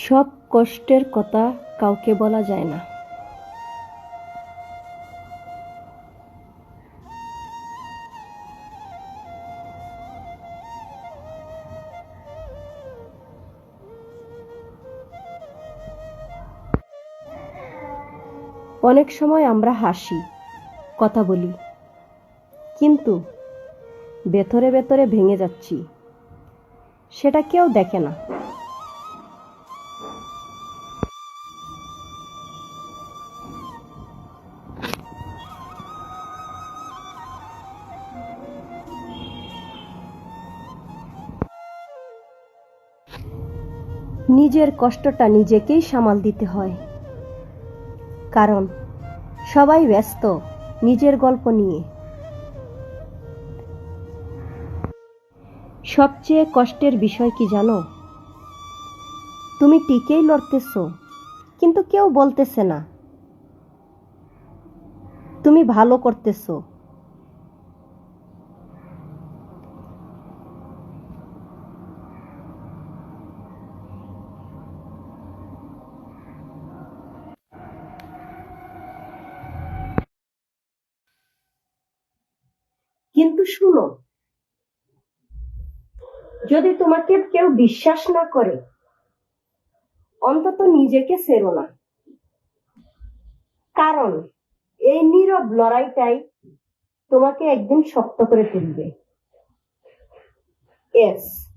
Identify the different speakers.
Speaker 1: সব কষ্টের কথা কাউকে বলা যায় না। অনেক সময় আমরা হাসি, কথা বলি, কিন্তু ভেতরে ভেতরে ভেঙে যাচ্ছি, সেটা কেউ দেখে না। নিজের কষ্টটা নিজেকেই সামাল দিতে হয়, কারণ সবাই ব্যস্ত নিজের গল্প নিয়ে। সবচেয়ে কষ্টের বিষয় কি জানো? তুমি টিকেই লড়তেছ, কিন্তু কেউ বলতেছে না তুমি ভালো করতেছ। কিন্তু শুনো, যদি তোমাকে কেউ বিশ্বাস না করে, অন্তত নিজেকে ছেড়ো না, কারণ এই নীরব লড়াইটাই তোমাকে একদিন শক্ত করে তুলবে। Yes.